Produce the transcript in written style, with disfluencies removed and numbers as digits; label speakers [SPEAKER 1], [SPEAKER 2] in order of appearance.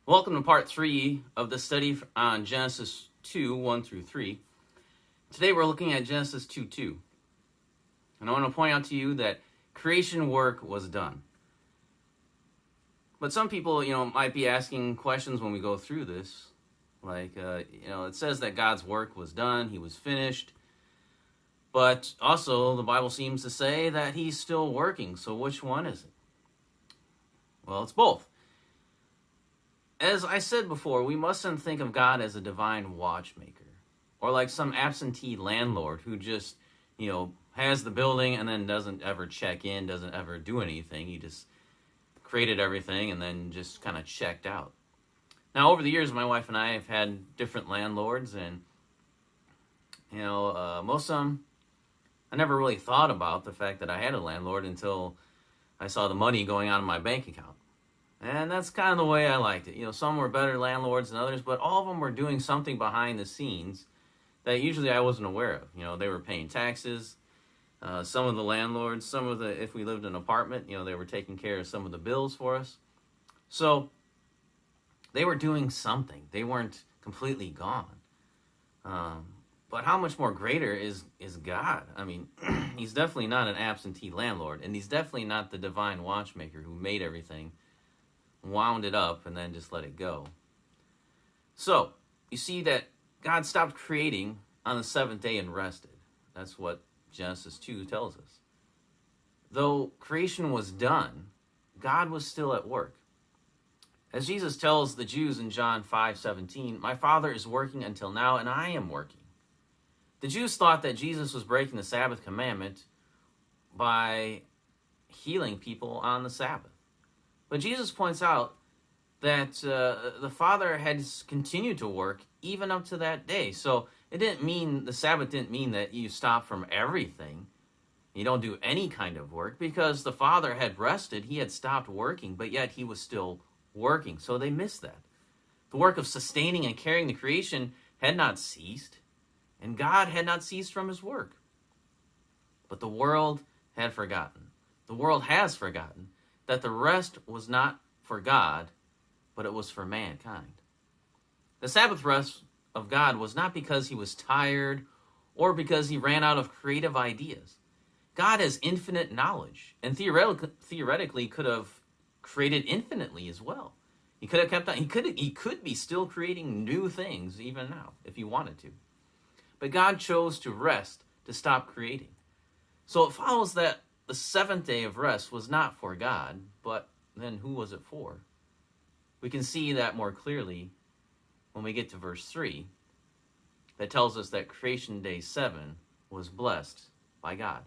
[SPEAKER 1] Welcome to part 3 of the study on Genesis 2, 1 through 3. Today we're looking at Genesis 2, 2. And I want to point out to you that creation work was done. But some people, might be asking questions when we go through this. Like, it says that God's work was done, he was finished. But also, the Bible seems to say that he's still working. So which one is it? Well, it's both. As I said before, we mustn't think of God as a divine watchmaker or like some absentee landlord who just, has the building and then doesn't ever check in, doesn't ever do anything. He just created everything and then just kind of checked out. Now, over the years, my wife and I have had different landlords, and, most of them, I never really thought about the fact that I had a landlord until I saw the money going on in my bank account. And that's kind of the way I liked it. Some were better landlords than others, but all of them were doing something behind the scenes that usually I wasn't aware of. They were paying taxes. Some of the landlords, if we lived in an apartment, they were taking care of some of the bills for us. So they were doing something. They weren't completely gone. But how much more greater is God? I mean, he's definitely not an absentee landlord, and he's definitely not the divine watchmaker who made everything, wound it up, and then just let it go. So, you see that God stopped creating on the seventh day and rested. That's what Genesis 2 tells us. Though creation was done, God was still at work. As Jesus tells the Jews in John 5:17, "My Father is working until now, and I am working." The Jews thought that Jesus was breaking the Sabbath commandment by healing people on the Sabbath. But Jesus points out that the Father had continued to work even up to that day. So the Sabbath didn't mean that you stop from everything. You don't do any kind of work, because the Father had rested. He had stopped working, but yet he was still working. So they missed that. The work of sustaining and carrying the creation had not ceased, and God had not ceased from his work. But the world had forgotten. The world has forgotten that the rest was not for God, but it was for mankind. The Sabbath rest of God was not because he was tired or because he ran out of creative ideas. God has infinite knowledge, and theoretically could have created infinitely as well. He could have kept on. He could be still creating new things even now if he wanted to. But God chose to rest, to stop creating. So it follows that the seventh day of rest was not for God, but then who was it for? We can see that more clearly when we get to verse 3, that tells us that creation day 7 was blessed by God.